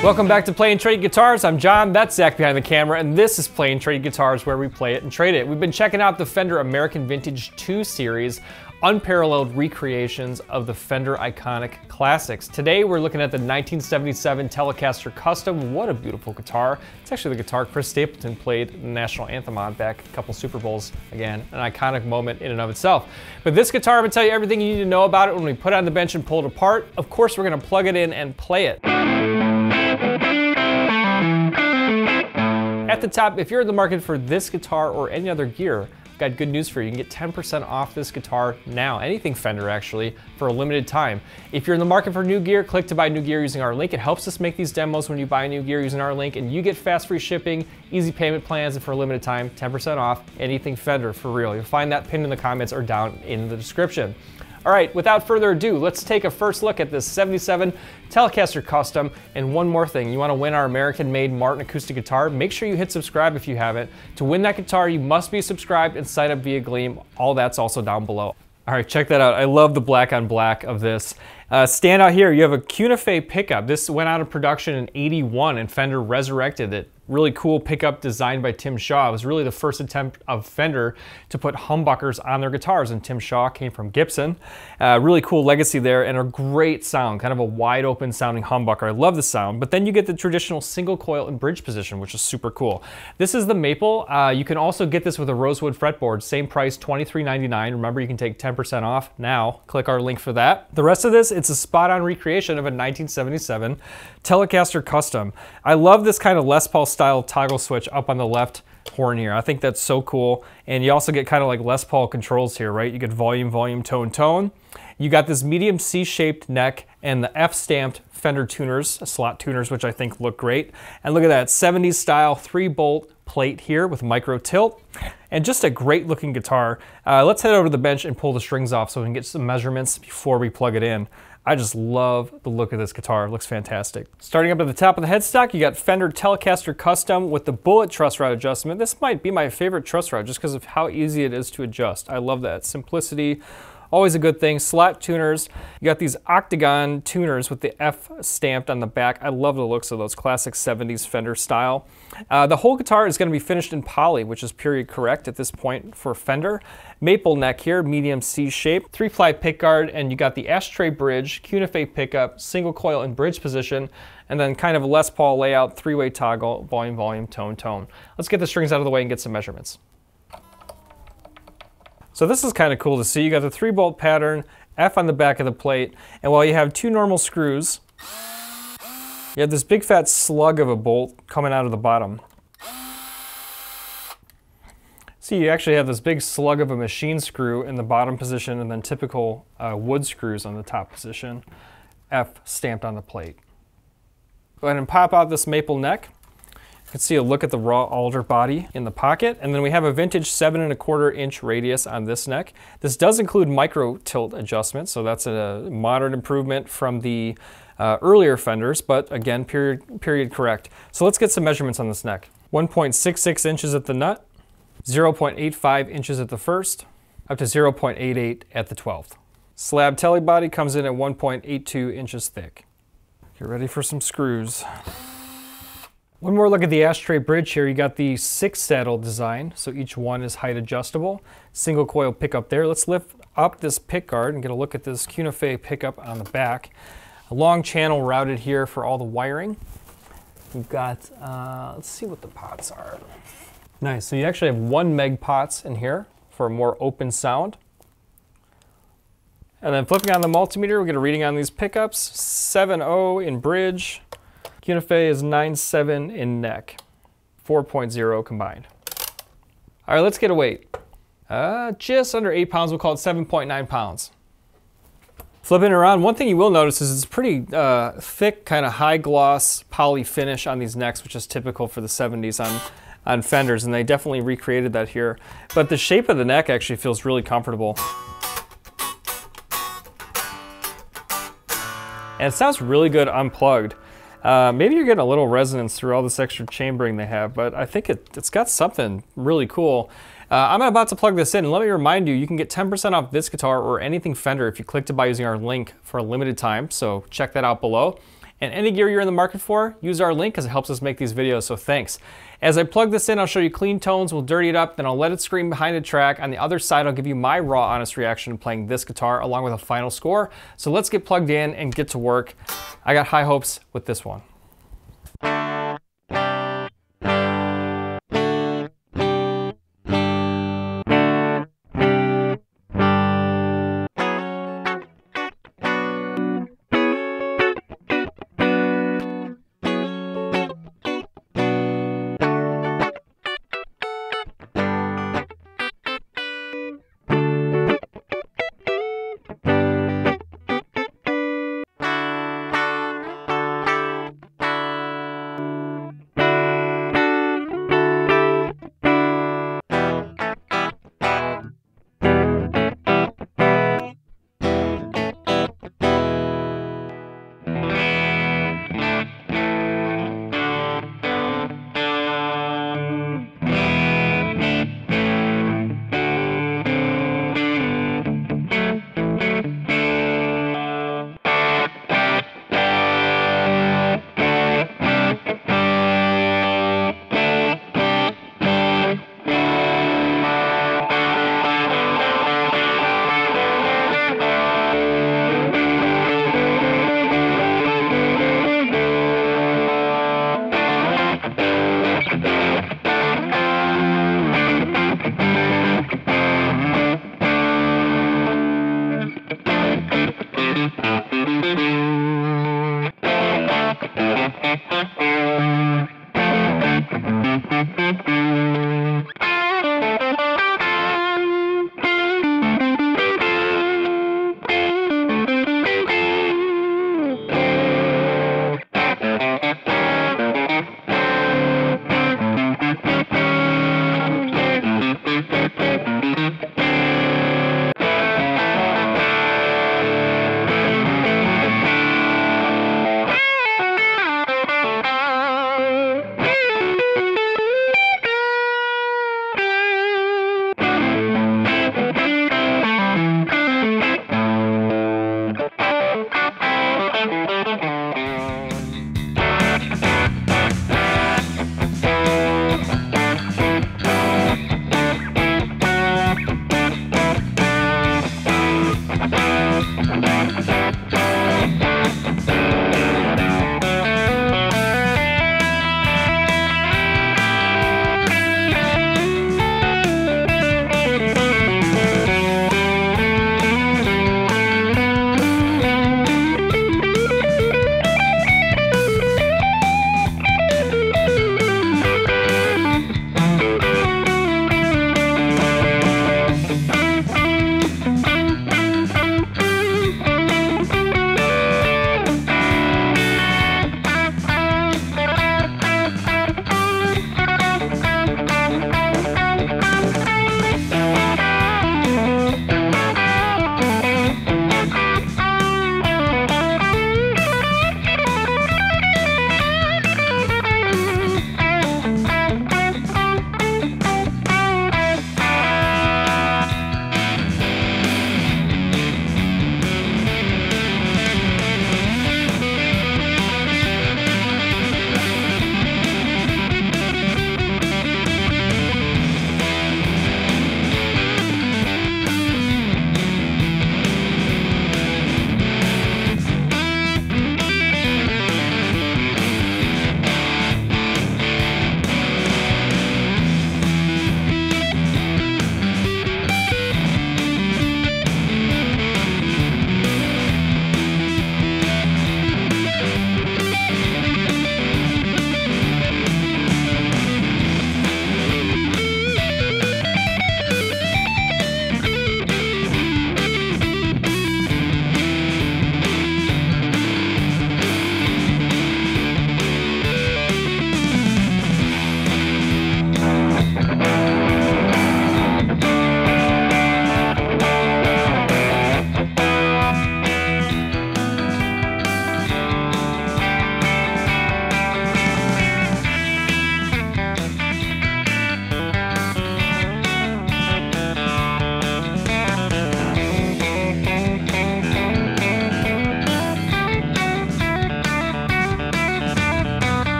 Welcome back to Play and Trade Guitars. I'm John, that's Zach behind the camera, and this is Play and Trade Guitars, where we play it and trade it. We've been checking out the Fender American Vintage II series, unparalleled recreations of the Fender iconic classics. Today we're looking at the 1977 Telecaster Custom. What a beautiful guitar. It's actually the guitar Chris Stapleton played the national anthem on back a couple Super Bowls. Again, an iconic moment in and of itself. But this guitar, I'm gonna tell you everything you need to know about it when we put it on the bench and pull it apart. Of course, we're gonna plug it in and play it. At the top, if you're in the market for this guitar or any other gear, I've got good news for you. You can get 10% off this guitar now, anything Fender actually, for a limited time. If you're in the market for new gear, click to buy new gear using our link. It helps us make these demos when you buy new gear using our link, and you get fast free shipping, easy payment plans, and for a limited time, 10% off anything Fender for real. You'll find that pinned in the comments or down in the description. All right, without further ado, let's take a first look at this 77 Telecaster Custom. And one more thing, you wanna win our American-made Martin acoustic guitar, make sure you hit subscribe if you haven't. To win that guitar, you must be subscribed and sign up via Gleam. All that's also down below. All right, check that out. I love the black on black of this. Standout here, you have a Cuneife pickup. This went out of production in '81 and Fender resurrected it. Really cool pickup designed by Tim Shaw. It was really the first attempt of Fender to put humbuckers on their guitars, and Tim Shaw came from Gibson. Really cool legacy there, and a great sound, kind of a wide open sounding humbucker. I love the sound, but then you get the traditional single coil and bridge position, which is super cool. This is the maple. You can also get this with a rosewood fretboard, same price, $23.99. Remember, you can take 10% off now. Click our link for that. The rest of this, it's a spot on recreation of a 1977 Telecaster Custom. I love this kind of Les Paul style toggle switch up on the left horn here. I think that's so cool. And you also get kind of like Les Paul controls here, right? You get volume, volume, tone, tone. You got this medium C-shaped neck and the F-stamped Fender tuners, slot tuners, which I think look great. And look at that, 70s style 3-bolt plate here with micro tilt. And just a great looking guitar. Let's head over to the bench and pull the strings off so we can get some measurements before we plug it in. I just love the look of this guitar. It looks fantastic. Starting up at the top of the headstock, you got Fender Telecaster Custom with the bullet truss rod adjustment. This might be my favorite truss rod just because of how easy it is to adjust. I love that. Simplicity, always a good thing. Slot tuners. You got these octagon tuners with the F stamped on the back. I love the looks of those, classic 70s Fender style. The whole guitar is going to be finished in poly, which is period correct at this point for Fender. Maple neck here, medium C shape, 3-ply pickguard, and you got the ashtray bridge, Cuneife pickup, single coil and bridge position, and then kind of a Les Paul layout, 3-way toggle, volume, volume, tone, tone. Let's get the strings out of the way and get some measurements. So this is kind of cool to see. You got the 3-bolt pattern, F on the back of the plate, and while you have 2 normal screws, you have this big fat slug of a bolt coming out of the bottom. See, you actually have this big slug of a machine screw in the bottom position, and then typical wood screws on the top position, F stamped on the plate. Go ahead and pop out this maple neck. You can see a look at the raw alder body in the pocket, and then we have a vintage 7¼ inch radius on this neck. This does include micro tilt adjustment, so that's a modern improvement from the earlier Fenders, but again, period correct. So let's get some measurements on this neck. 1.66 inches at the nut, 0.85 inches at the first, up to 0.88 at the 12th. Slab telly body comes in at 1.82 inches thick. Get ready for some screws. One more look at the ashtray bridge here. You got the 6 saddle design, so each one is height adjustable. Single coil pickup there. Let's lift up this pickguard and get a look at this Cuneife pickup on the back. A long channel routed here for all the wiring. We've got, let's see what the pots are. Nice, so you actually have 1 meg pots in here for a more open sound. And then flipping on the multimeter, we get a reading on these pickups. 7.0 in bridge. Cuneife is 9.7 in neck. 4.0 combined. All right, let's get a weight. Just under 8 pounds, we'll call it 7.9 pounds. Flipping around, one thing you will notice is it's pretty thick, kind of high gloss poly finish on these necks, which is typical for the 70s on Fenders, and they definitely recreated that here. But the shape of the neck actually feels really comfortable. And it sounds really good unplugged. Maybe you're getting a little resonance through all this extra chambering they have, but I think it's got something really cool. I'm about to plug this in, and let me remind you, you can get 10% off this guitar or anything Fender if you click to buy using our link for a limited time, so check that out below. And any gear you're in the market for, use our link because it helps us make these videos, so thanks. As I plug this in, I'll show you clean tones, we'll dirty it up, then I'll let it scream behind the track. On the other side, I'll give you my raw, honest reaction to playing this guitar along with a final score. So let's get plugged in and get to work. I got high hopes with this one.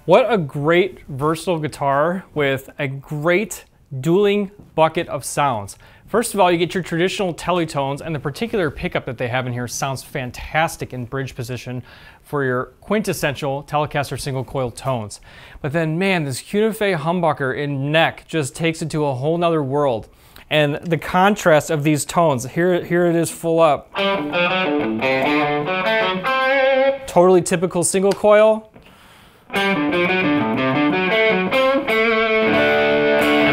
What a great versatile guitar with a great dueling bucket of sounds. First of all, you get your traditional teletones, and the particular pickup that they have in here sounds fantastic in bridge position for your quintessential Telecaster single coil tones. But then, man, this Cuneife humbucker in neck just takes it to a whole nother world. And the contrast of these tones, here it is full up. Totally typical single coil. And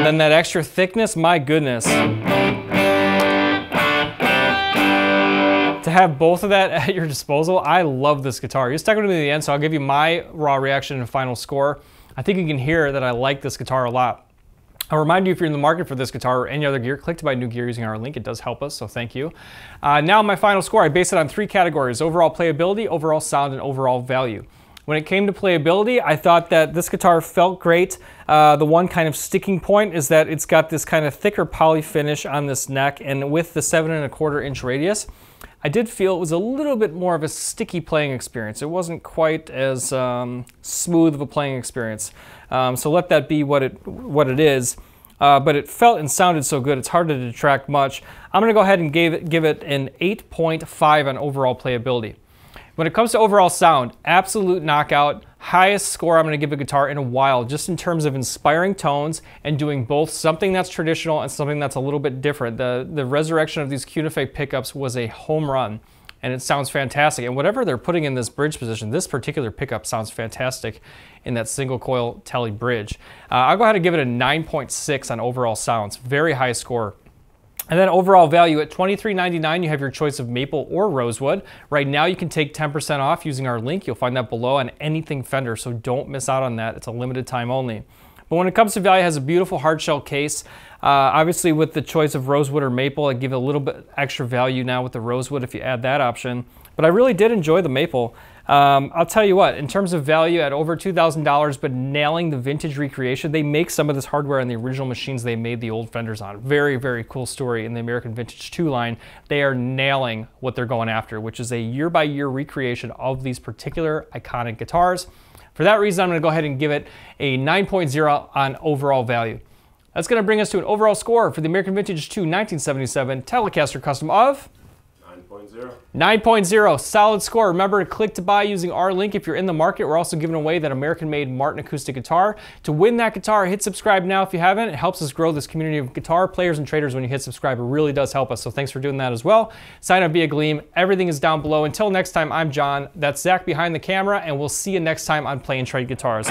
then that extra thickness, my goodness. To have both of that at your disposal, I love this guitar. You're stuck with me to the end, so I'll give you my raw reaction and final score. I think you can hear that I like this guitar a lot. I'll remind you, if you're in the market for this guitar or any other gear, click to buy new gear using our link. It does help us, so thank you. Now my final score, I base it on 3 categories: overall playability, overall sound, and overall value. When it came to playability, I thought that this guitar felt great. The one kind of sticking point is that it's got this kind of thicker poly finish on this neck, and with the 7¼ inch radius, I did feel it was a little bit more of a sticky playing experience. It wasn't quite as smooth of a playing experience. So let that be what it is. But it felt and sounded so good, it's hard to detract much. I'm gonna go ahead and give it an 8.5 on overall playability. When it comes to overall sound, absolute knockout, highest score I'm going to give a guitar in a while, just in terms of inspiring tones and doing both something that's traditional and something that's a little bit different. The resurrection of these Cuneife pickups was a home run, and it sounds fantastic. And whatever they're putting in this bridge position, this particular pickup sounds fantastic in that single coil Tele bridge. I'll go ahead and give it a 9.6 on overall sounds, very high score. And then overall value at $23.99, you have your choice of maple or rosewood. Right now you can take 10% off using our link. You'll find that below on anything Fender, so don't miss out on that. It's a limited time only. But when it comes to value, it has a beautiful hard shell case. Obviously with the choice of rosewood or maple, I give it a little bit extra value now with the rosewood if you add that option. But I really did enjoy the maple. I'll tell you what, in terms of value at over $2,000, but nailing the vintage recreation, they make some of this hardware on the original machines they made the old Fenders on. Very, very cool story in the American Vintage II line. They are nailing what they're going after, which is a year-by-year recreation of these particular iconic guitars. For that reason, I'm gonna go ahead and give it a 9.0 on overall value. That's gonna bring us to an overall score for the American Vintage II 1977 Telecaster Custom of 9.0, solid score. Remember to click to buy using our link if you're in the market. We're also giving away that American-made Martin acoustic guitar. To win that guitar, hit subscribe now if you haven't. It helps us grow this community of guitar players and traders when you hit subscribe. It really does help us, so thanks for doing that as well. Sign up via Gleam. Everything is down below. Until next time, I'm John. That's Zach behind the camera, and we'll see you next time on Play and Trade Guitars.